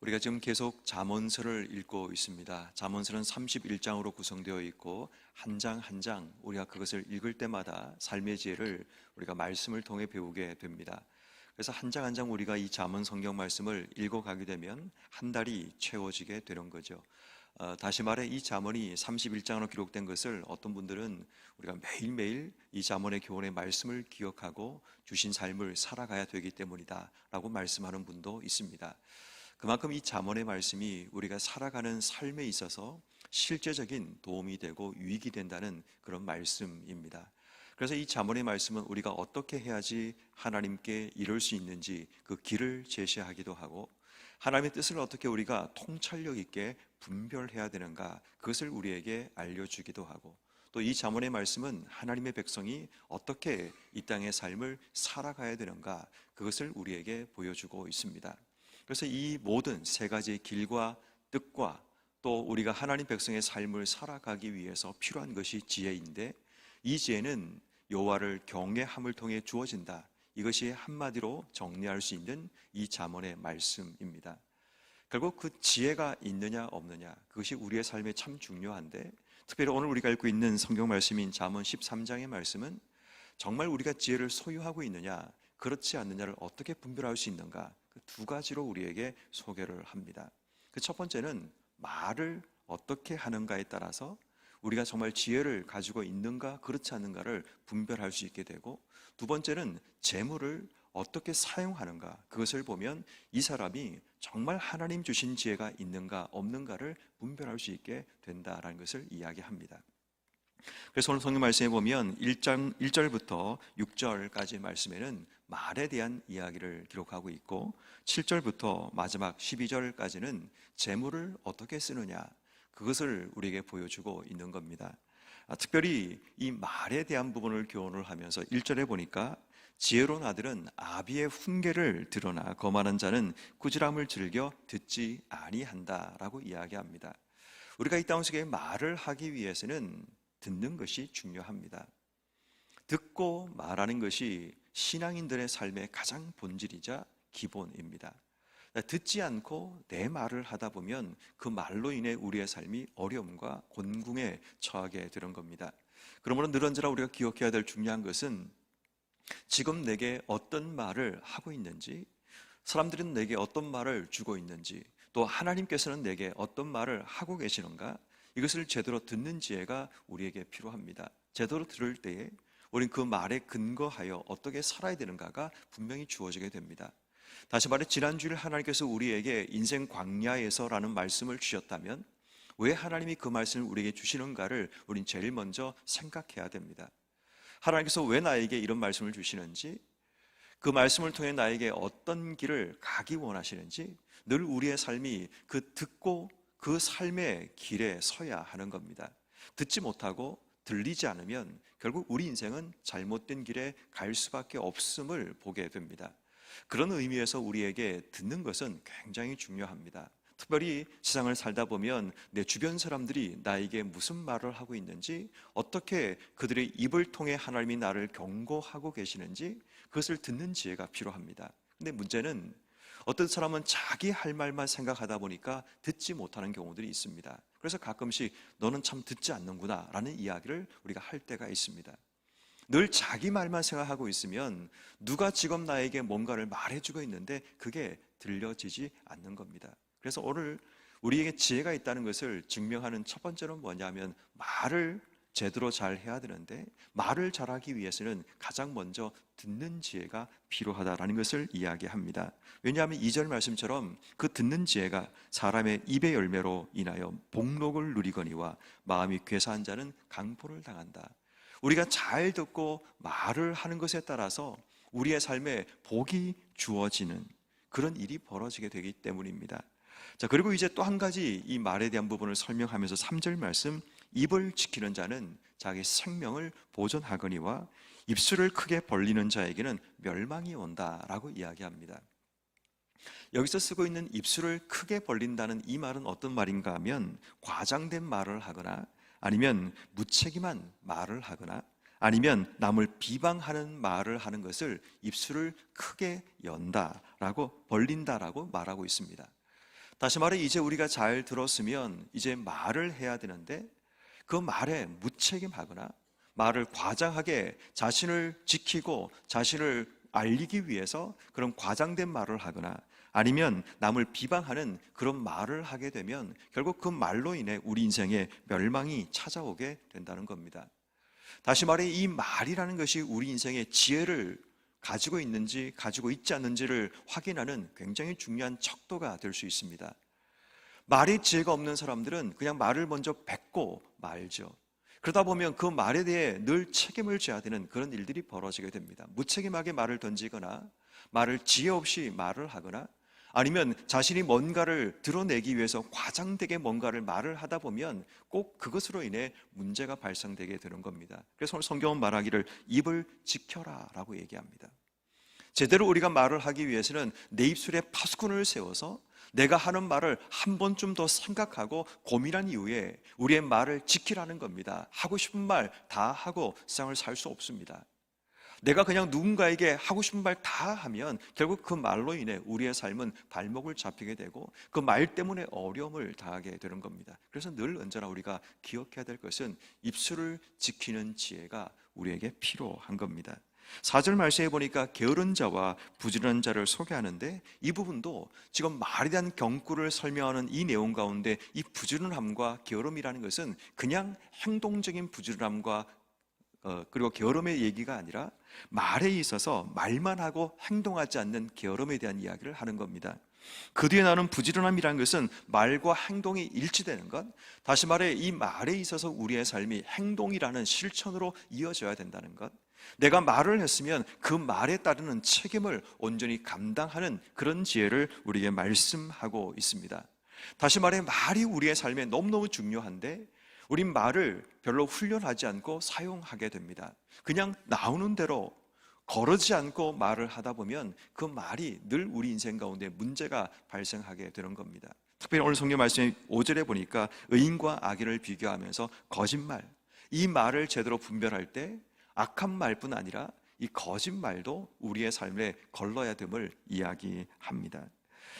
우리가 지금 계속 잠언서를 읽고 있습니다. 잠언서는 31장으로 구성되어 있고 한 장 한 장 우리가 그것을 읽을 때마다 삶의 지혜를 우리가 말씀을 통해 배우게 됩니다. 그래서 한 장 한 장 우리가 이 잠언 성경 말씀을 읽어가게 되면 한 달이 채워지게 되는 거죠. 다시 말해 이 잠언이 31장으로 기록된 것을 어떤 분들은 우리가 매일매일 이 잠언의 교훈의 말씀을 기억하고 주신 삶을 살아가야 되기 때문이다 라고 말씀하는 분도 있습니다. 그만큼 이 잠언의 말씀이 우리가 살아가는 삶에 있어서 실제적인 도움이 되고 유익이 된다는 그런 말씀입니다. 그래서 이 잠언의 말씀은 우리가 어떻게 해야지 하나님께 이룰 수 있는지 그 길을 제시하기도 하고, 하나님의 뜻을 어떻게 우리가 통찰력 있게 분별해야 되는가, 그것을 우리에게 알려주기도 하고, 또 이 잠언의 말씀은 하나님의 백성이 어떻게 이 땅의 삶을 살아가야 되는가, 그것을 우리에게 보여주고 있습니다. 그래서 이 모든 세 가지의 길과 뜻과 또 우리가 하나님 백성의 삶을 살아가기 위해서 필요한 것이 지혜인데, 이 지혜는 여호와를 경외함을 통해 주어진다. 이것이 한마디로 정리할 수 있는 이 잠언의 말씀입니다. 결국 그 지혜가 있느냐 없느냐, 그것이 우리의 삶에 참 중요한데, 특별히 오늘 우리가 읽고 있는 성경 말씀인 잠언 13장의 말씀은 정말 우리가 지혜를 소유하고 있느냐 그렇지 않느냐를 어떻게 분별할 수 있는가, 그 두 가지로 우리에게 소개를 합니다. 그 첫 번째는 말을 어떻게 하는가에 따라서 우리가 정말 지혜를 가지고 있는가 그렇지 않는가를 분별할 수 있게 되고, 두 번째는 재물을 어떻게 사용하는가, 그것을 보면 이 사람이 정말 하나님 주신 지혜가 있는가 없는가를 분별할 수 있게 된다라는 것을 이야기합니다. 그래서 오늘 성경 말씀에 보면 1장 1절부터 6절까지 말씀에는 말에 대한 이야기를 기록하고 있고, 7절부터 마지막 12절까지는 재물을 어떻게 쓰느냐, 그것을 우리에게 보여주고 있는 겁니다. 특별히 이 말에 대한 부분을 교훈을 하면서 1절에 보니까 지혜로운 아들은 아비의 훈계를 드러나 거만한 자는 꾸지람을 즐겨 듣지 아니한다라고 이야기합니다. 우리가 이 땅 속에 말을 하기 위해서는 듣는 것이 중요합니다. 듣고 말하는 것이 신앙인들의 삶의 가장 본질이자 기본입니다. 듣지 않고 내 말을 하다 보면 그 말로 인해 우리의 삶이 어려움과 곤궁에 처하게 되는 겁니다. 그러므로 늘 언제나 우리가 기억해야 될 중요한 것은 지금 내게 어떤 말을 하고 있는지, 사람들은 내게 어떤 말을 주고 있는지, 또 하나님께서는 내게 어떤 말을 하고 계시는가, 이것을 제대로 듣는 지혜가 우리에게 필요합니다. 제대로 들을 때에 우리는 그 말에 근거하여 어떻게 살아야 되는가가 분명히 주어지게 됩니다. 다시 말해 지난주일 하나님께서 우리에게 인생 광야에서라는 말씀을 주셨다면 왜 하나님이 그 말씀을 우리에게 주시는가를 우린 제일 먼저 생각해야 됩니다. 하나님께서 왜 나에게 이런 말씀을 주시는지, 그 말씀을 통해 나에게 어떤 길을 가기 원하시는지, 늘 우리의 삶이 그 듣고 그 삶의 길에 서야 하는 겁니다. 듣지 못하고 들리지 않으면 결국 우리 인생은 잘못된 길에 갈 수밖에 없음을 보게 됩니다. 그런 의미에서 우리에게 듣는 것은 굉장히 중요합니다. 특별히 세상을 살다 보면 내 주변 사람들이 나에게 무슨 말을 하고 있는지, 어떻게 그들의 입을 통해 하나님이 나를 경고하고 계시는지, 그것을 듣는 지혜가 필요합니다. 근데 문제는 어떤 사람은 자기 할 말만 생각하다 보니까 듣지 못하는 경우들이 있습니다. 그래서 가끔씩 너는 참 듣지 않는구나 라는 이야기를 우리가 할 때가 있습니다. 늘 자기 말만 생각하고 있으면 누가 지금 나에게 뭔가를 말해주고 있는데 그게 들려지지 않는 겁니다. 그래서 오늘 우리에게 지혜가 있다는 것을 증명하는 첫 번째는 뭐냐면, 말을 제대로 잘 해야 되는데 말을 잘하기 위해서는 가장 먼저 듣는 지혜가 필요하다라는 것을 이야기합니다. 왜냐하면 2절 말씀처럼 그 듣는 지혜가 사람의 입의 열매로 인하여 복록을 누리거니와 마음이 괴사한 자는 강포를 당한다. 우리가 잘 듣고 말을 하는 것에 따라서 우리의 삶에 복이 주어지는 그런 일이 벌어지게 되기 때문입니다. 자, 그리고 이제 또 한 가지 이 말에 대한 부분을 설명하면서 3절 말씀, 입을 지키는 자는 자기 생명을 보존하거니와 입술을 크게 벌리는 자에게는 멸망이 온다라고 이야기합니다. 여기서 쓰고 있는 입술을 크게 벌린다는 이 말은 어떤 말인가 하면, 과장된 말을 하거나 아니면 무책임한 말을 하거나 아니면 남을 비방하는 말을 하는 것을, 입술을 크게 벌린다라고 말하고 있습니다. 벌린다라고 말하고 있습니다. 다시 말해 이제 우리가 잘 들었으면 이제 말을 해야 되는데 그 말에 무책임하거나 말을 과장하게 자신을 지키고 자신을 알리기 위해서 그런 과장된 말을 하거나 아니면 남을 비방하는 그런 말을 하게 되면 결국 그 말로 인해 우리 인생에 멸망이 찾아오게 된다는 겁니다. 다시 말해 이 말이라는 것이 우리 인생의 지혜를 가지고 있는지 가지고 있지 않는지를 확인하는 굉장히 중요한 척도가 될 수 있습니다. 말이 지혜가 없는 사람들은 그냥 말을 먼저 뱉고 말죠. 그러다 보면 그 말에 대해 늘 책임을 져야 되는 그런 일들이 벌어지게 됩니다. 무책임하게 말을 던지거나 말을 지혜 없이 말을 하거나 아니면 자신이 뭔가를 드러내기 위해서 과장되게 뭔가를 말을 하다 보면 꼭 그것으로 인해 문제가 발생되게 되는 겁니다. 그래서 오늘 성경은 말하기를 입을 지켜라 라고 얘기합니다. 제대로 우리가 말을 하기 위해서는 내 입술에 파수꾼을 세워서 내가 하는 말을 한 번쯤 더 생각하고 고민한 이후에 우리의 말을 지키라는 겁니다. 하고 싶은 말 다 하고 세상을 살 수 없습니다. 내가 그냥 누군가에게 하고 싶은 말 다 하면 결국 그 말로 인해 우리의 삶은 발목을 잡히게 되고 그 말 때문에 어려움을 당하게 되는 겁니다. 그래서 늘 언제나 우리가 기억해야 될 것은 입술을 지키는 지혜가 우리에게 필요한 겁니다. 4절 말씀에 보니까 게으른 자와 부지런한 자를 소개하는데 이 부분도 지금 말에 대한 경구를 설명하는 이 내용 가운데 이 부지런함과 게으름이라는 것은 그냥 행동적인 부지런함과 그리고 게으름의 얘기가 아니라 말에 있어서 말만 하고 행동하지 않는 게으름에 대한 이야기를 하는 겁니다. 그 뒤에 나오는 부지런함이라는 것은 말과 행동이 일치되는 것, 다시 말해 이 말에 있어서 우리의 삶이 행동이라는 실천으로 이어져야 된다는 것, 내가 말을 했으면 그 말에 따르는 책임을 온전히 감당하는 그런 지혜를 우리에게 말씀하고 있습니다. 다시 말해 말이 우리의 삶에 너무너무 중요한데 우린 말을 별로 훈련하지 않고 사용하게 됩니다. 그냥 나오는 대로 거르지 않고 말을 하다 보면 그 말이 늘 우리 인생 가운데 문제가 발생하게 되는 겁니다. 특별히 오늘 성경 말씀 5절에 보니까 의인과 악인을 비교하면서 거짓말, 이 말을 제대로 분별할 때 악한 말뿐 아니라 이 거짓말도 우리의 삶에 걸러야 됨을 이야기합니다.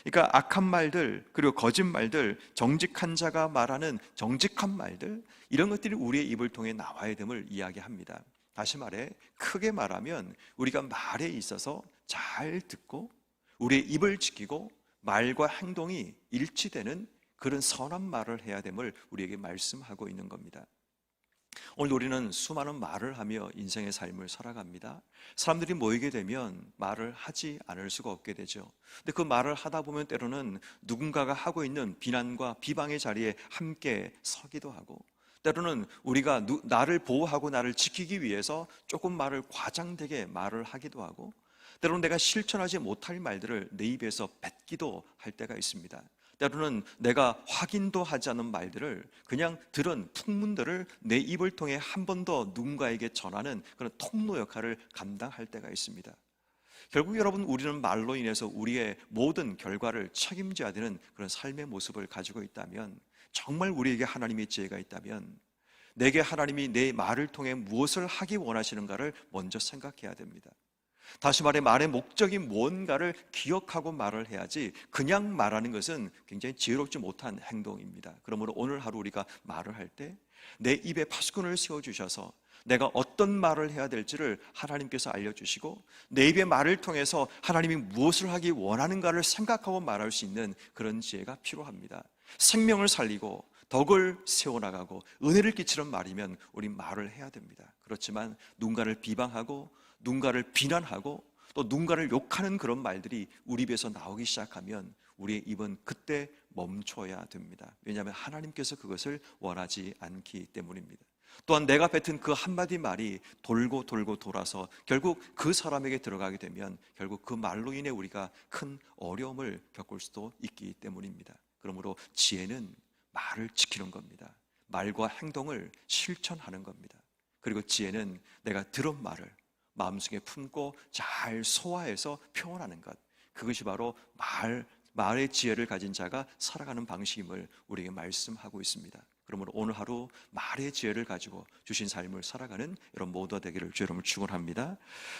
그러니까 악한 말들 그리고 거짓말들, 정직한 자가 말하는 정직한 말들, 이런 것들이 우리의 입을 통해 나와야 됨을 이야기합니다. 다시 말해 크게 말하면 우리가 말에 있어서 잘 듣고 우리의 입을 지키고 말과 행동이 일치되는 그런 선한 말을 해야 됨을 우리에게 말씀하고 있는 겁니다. 오늘 우리는 수많은 말을 하며 인생의 삶을 살아갑니다. 사람들이 모이게 되면 말을 하지 않을 수가 없게 되죠. 근데 그 말을 하다 보면 때로는 누군가가 하고 있는 비난과 비방의 자리에 함께 서기도 하고, 때로는 우리가 나를 보호하고 나를 지키기 위해서 조금 말을 과장되게 말을 하기도 하고, 때로는 내가 실천하지 못할 말들을 내 입에서 뱉기도 할 때가 있습니다. 때로는 내가 확인도 하지 않은 말들을, 그냥 들은 풍문들을 내 입을 통해 한 번 더 누군가에게 전하는 그런 통로 역할을 감당할 때가 있습니다. 결국 여러분, 우리는 말로 인해서 우리의 모든 결과를 책임져야 되는 그런 삶의 모습을 가지고 있다면, 정말 우리에게 하나님의 지혜가 있다면 내게 하나님이 내 말을 통해 무엇을 하기 원하시는가를 먼저 생각해야 됩니다. 다시 말해 말의 목적이 무언가를 기억하고 말을 해야지 그냥 말하는 것은 굉장히 지혜롭지 못한 행동입니다. 그러므로 오늘 하루 우리가 말을 할 때 내 입에 파수꾼을 세워주셔서 내가 어떤 말을 해야 될지를 하나님께서 알려주시고 내 입의 말을 통해서 하나님이 무엇을 하기 원하는가를 생각하고 말할 수 있는 그런 지혜가 필요합니다. 생명을 살리고 덕을 세워나가고 은혜를 끼치는 말이면 우린 말을 해야 됩니다. 그렇지만 누군가를 비방하고 누군가를 비난하고 또 누군가를 욕하는 그런 말들이 우리 입에서 나오기 시작하면 우리의 입은 그때 멈춰야 됩니다. 왜냐하면 하나님께서 그것을 원하지 않기 때문입니다. 또한 내가 뱉은 그 한마디 말이 돌고 돌고 돌아서 결국 그 사람에게 들어가게 되면 결국 그 말로 인해 우리가 큰 어려움을 겪을 수도 있기 때문입니다. 그러므로 지혜는 말을 지키는 겁니다. 말과 행동을 실천하는 겁니다. 그리고 지혜는 내가 들은 말을 마음속에 품고 잘 소화해서 표현하는 것, 그것이 바로 말의 지혜를 가진 자가 살아가는 방식임을 우리에게 말씀하고 있습니다. 그러므로 오늘 하루 말의 지혜를 가지고 주신 삶을 살아가는 여러분 모두가 되기를 주 여러분을 축원합니다.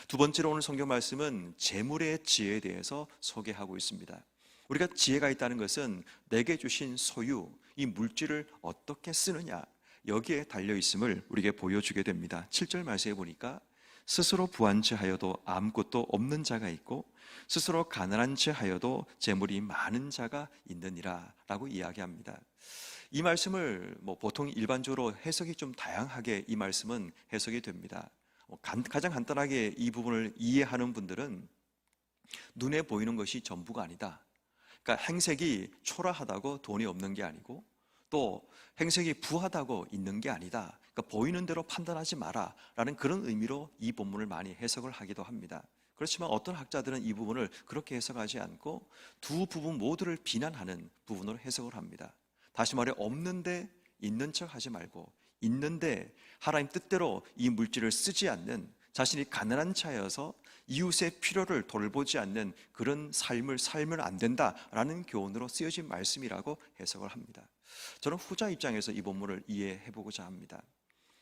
두 번째로 오늘 성경 말씀은 재물의 지혜에 대해서 소개하고 있습니다. 우리가 지혜가 있다는 것은 내게 주신 소유, 이 물질을 어떻게 쓰느냐, 여기에 달려 있음을 우리에게 보여주게 됩니다. 7절 말씀에 보니까 스스로 부한 채 하여도 아무것도 없는 자가 있고 스스로 가난한 채 하여도 재물이 많은 자가 있느니라 라고 이야기합니다. 이 말씀을 보통 일반적으로 해석이 좀 다양하게 이 말씀은 해석이 됩니다. 가장 간단하게 이 부분을 이해하는 분들은 눈에 보이는 것이 전부가 아니다. 그러니까 행색이 초라하다고 돈이 없는 게 아니고 또 행색이 부하다고 있는 게 아니다. 그러니까 보이는 대로 판단하지 마라 라는 그런 의미로 이 본문을 많이 해석을 하기도 합니다. 그렇지만 어떤 학자들은 이 부분을 그렇게 해석하지 않고 두 부분 모두를 비난하는 부분으로 해석을 합니다. 다시 말해 없는데 있는 척 하지 말고 있는데 하나님 뜻대로 이 물질을 쓰지 않는, 자신이 가난한 자여서 이웃의 필요를 돌보지 않는 그런 삶을 살면 안 된다라는 교훈으로 쓰여진 말씀이라고 해석을 합니다. 저는 후자 입장에서 이 본문을 이해해보고자 합니다.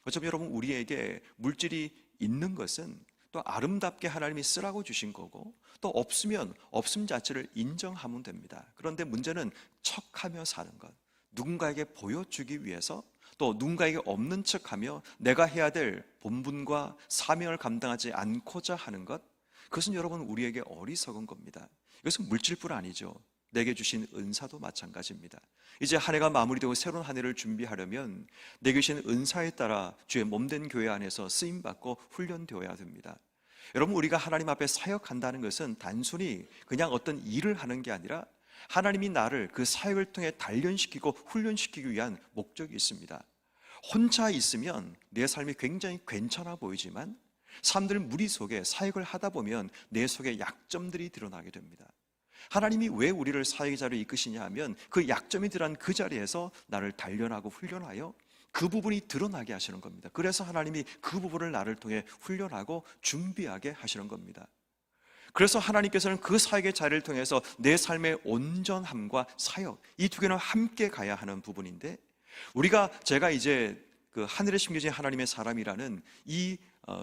어차피 여러분, 우리에게 물질이 있는 것은 또 아름답게 하나님이 쓰라고 주신 거고 또 없으면 없음 자체를 인정하면 됩니다. 그런데 문제는 척하며 사는 것, 누군가에게 보여주기 위해서 또 누군가에게 없는 척하며 내가 해야 될 본분과 사명을 감당하지 않고자 하는 것, 그것은 여러분 우리에게 어리석은 겁니다. 이것은 물질뿐 아니죠. 내게 주신 은사도 마찬가지입니다. 이제 한 해가 마무리되고 새로운 한 해를 준비하려면 내게 주신 은사에 따라 주의 몸된 교회 안에서 쓰임받고 훈련되어야 됩니다. 여러분, 우리가 하나님 앞에 사역한다는 것은 단순히 그냥 어떤 일을 하는 게 아니라 하나님이 나를 그 사역을 통해 단련시키고 훈련시키기 위한 목적이 있습니다. 혼자 있으면 내 삶이 굉장히 괜찮아 보이지만 사람들 무리 속에 사역을 하다 보면 내 속에 약점들이 드러나게 됩니다. 하나님이 왜 우리를 사역의 자리에 이끄시냐 하면 그 약점이 드러난 그 자리에서 나를 단련하고 훈련하여 그 부분이 드러나게 하시는 겁니다. 그래서 하나님이 그 부분을 나를 통해 훈련하고 준비하게 하시는 겁니다. 그래서 하나님께서는 그 사역의 자리를 통해서 내 삶의 온전함과 사역, 이 두 개는 함께 가야 하는 부분인데, 제가 이제 그 하늘에 심겨진 하나님의 사람이라는 이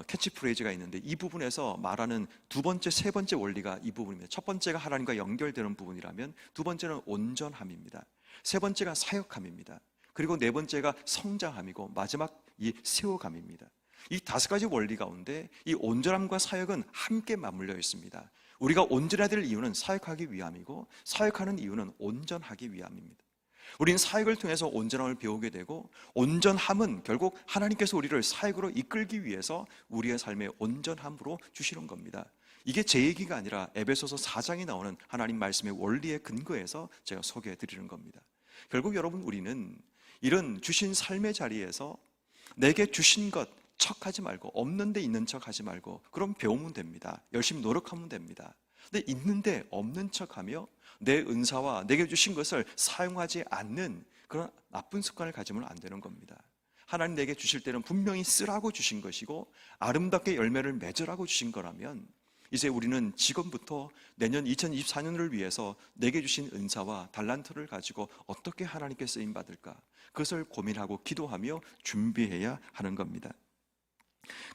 캐치프레이즈가 있는데, 이 부분에서 말하는 두 번째, 세 번째 원리가 이 부분입니다. 첫 번째가 하나님과 연결되는 부분이라면 두 번째는 온전함입니다. 세 번째가 사역함입니다. 그리고 네 번째가 성장함이고 마지막 이 세워감입니다. 이 다섯 가지 원리 가운데 이 온전함과 사역은 함께 맞물려 있습니다. 우리가 온전해야 될 이유는 사역하기 위함이고 사역하는 이유는 온전하기 위함입니다. 우리는 사역을 통해서 온전함을 배우게 되고, 온전함은 결국 하나님께서 우리를 사역으로 이끌기 위해서 우리의 삶의 온전함으로 주시는 겁니다. 이게 제 얘기가 아니라 에베소서 4장에 나오는 하나님 말씀의 원리에 근거해서 제가 소개해 드리는 겁니다. 결국 여러분, 우리는 이런 주신 삶의 자리에서 내게 주신 것 척하지 말고, 없는데 있는 척하지 말고, 그럼 배우면 됩니다. 열심히 노력하면 됩니다. 근데 있는데 없는 척하며 내 은사와 내게 주신 것을 사용하지 않는 그런 나쁜 습관을 가지면 안 되는 겁니다. 하나님 내게 주실 때는 분명히 쓰라고 주신 것이고 아름답게 열매를 맺으라고 주신 거라면, 이제 우리는 지금부터 내년 2024년을 위해서 내게 주신 은사와 달란트를 가지고 어떻게 하나님께 쓰임 받을까, 그것을 고민하고 기도하며 준비해야 하는 겁니다.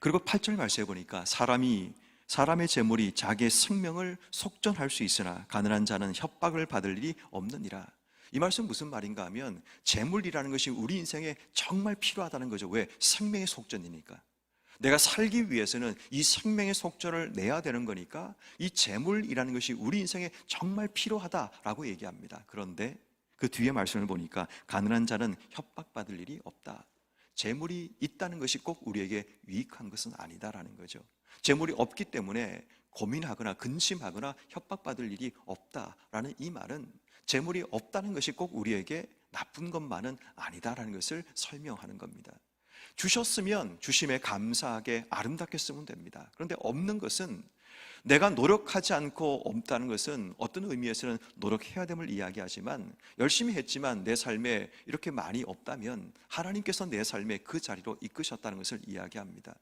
그리고 8절 말씀해 보니까 사람의 재물이 자기의 생명을 속전할 수 있으나 가난한 자는 협박을 받을 일이 없느니라. 이 말씀 무슨 말인가 하면, 재물이라는 것이 우리 인생에 정말 필요하다는 거죠. 왜? 생명의 속전이니까. 내가 살기 위해서는 이 생명의 속전을 내야 되는 거니까 이 재물이라는 것이 우리 인생에 정말 필요하다라고 얘기합니다. 그런데 그 뒤에 말씀을 보니까 가난한 자는 협박받을 일이 없다. 재물이 있다는 것이 꼭 우리에게 유익한 것은 아니다라는 거죠. 재물이 없기 때문에 고민하거나 근심하거나 협박받을 일이 없다라는 이 말은 재물이 없다는 것이 꼭 우리에게 나쁜 것만은 아니다라는 것을 설명하는 겁니다. 주셨으면 주심에 감사하게 아름답게 쓰면 됩니다. 그런데 없는 것은, 내가 노력하지 않고 없다는 것은 어떤 의미에서는 노력해야 됨을 이야기하지만, 열심히 했지만 내 삶에 이렇게 많이 없다면 하나님께서 내 삶에 그 자리로 이끄셨다는 것을 이야기합니다.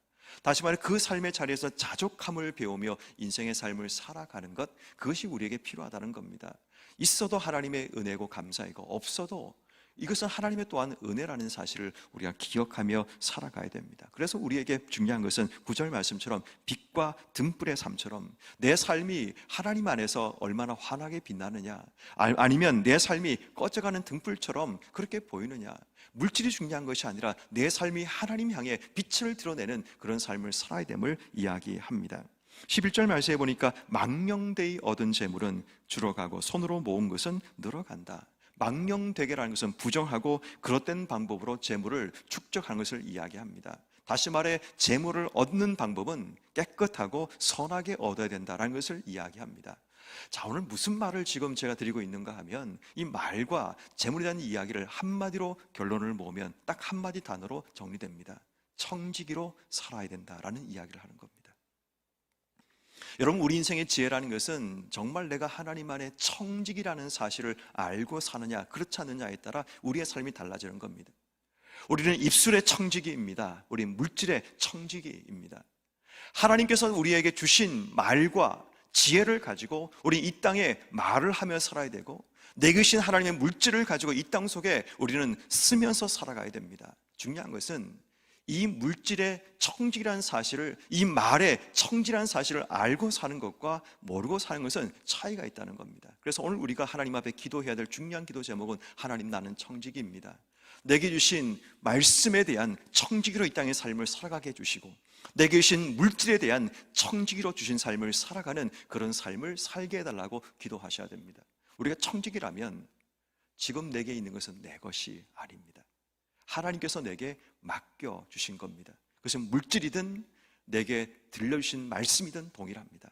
다시 말해 그 삶의 자리에서 자족함을 배우며 인생의 삶을 살아가는 것, 그것이 우리에게 필요하다는 겁니다. 있어도 하나님의 은혜고 감사이고 없어도 이것은 하나님의 또한 은혜라는 사실을 우리가 기억하며 살아가야 됩니다. 그래서 우리에게 중요한 것은 9절 말씀처럼 빛과 등불의 삶처럼 내 삶이 하나님 안에서 얼마나 환하게 빛나느냐, 아니면 내 삶이 꺼져가는 등불처럼 그렇게 보이느냐, 물질이 중요한 것이 아니라 내 삶이 하나님 향해 빛을 드러내는 그런 삶을 살아야 됨을 이야기합니다. 11절 말씀에 보니까 망령되이 얻은 재물은 줄어가고 손으로 모은 것은 늘어간다. 망령되게라는 것은 부정하고 그릇된 방법으로 재물을 축적하는 것을 이야기합니다. 다시 말해 재물을 얻는 방법은 깨끗하고 선하게 얻어야 된다는 것을 이야기합니다. 자, 오늘 무슨 말을 지금 제가 드리고 있는가 하면 이 말과 재물에 대한 이야기를 한마디로 결론을 모으면 딱 한마디 단어로 정리됩니다. 청지기로 살아야 된다라는 이야기를 하는 겁니다. 여러분, 우리 인생의 지혜라는 것은 정말 내가 하나님 안에 청지기라는 사실을 알고 사느냐 그렇지 않느냐에 따라 우리의 삶이 달라지는 겁니다. 우리는 입술의 청지기입니다. 우리는 물질의 청지기입니다. 하나님께서 우리에게 주신 말과 지혜를 가지고 우리 이 땅에 말을 하며 살아야 되고, 내게 주신 하나님의 물질을 가지고 이 땅 속에 우리는 쓰면서 살아가야 됩니다. 중요한 것은 이 물질의 청지기라는 사실을, 이 말의 청지라는 사실을 알고 사는 것과 모르고 사는 것은 차이가 있다는 겁니다. 그래서 오늘 우리가 하나님 앞에 기도해야 될 중요한 기도 제목은 하나님, 나는 청지기입니다. 내게 주신 말씀에 대한 청지기로 이 땅의 삶을 살아가게 해주시고, 내게 주신 물질에 대한 청지기로 주신 삶을 살아가는 그런 삶을 살게 해달라고 기도하셔야 됩니다. 우리가 청지기라면 지금 내게 있는 것은 내 것이 아닙니다. 하나님께서 내게 맡겨주신 겁니다. 그것은 물질이든 내게 들려주신 말씀이든 동일합니다.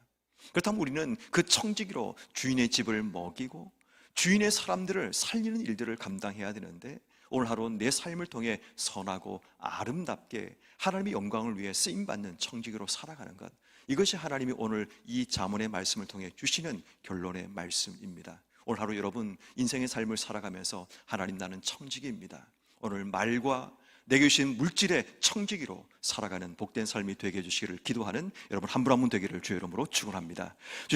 그렇다면 우리는 그 청지기로 주인의 집을 먹이고 주인의 사람들을 살리는 일들을 감당해야 되는데, 오늘 하루 내 삶을 통해 선하고 아름답게 하나님의 영광을 위해 쓰임받는 청지기로 살아가는 것, 이것이 하나님이 오늘 이 잠언의 말씀을 통해 주시는 결론의 말씀입니다. 오늘 하루 여러분 인생의 삶을 살아가면서 하나님, 나는 청지기입니다. 오늘 말과 내게 주신 물질의 청지기로 살아가는 복된 삶이 되게 해주시기를 기도하는 여러분 한 분 한 분 되기를 주의 이름으로 축원합니다.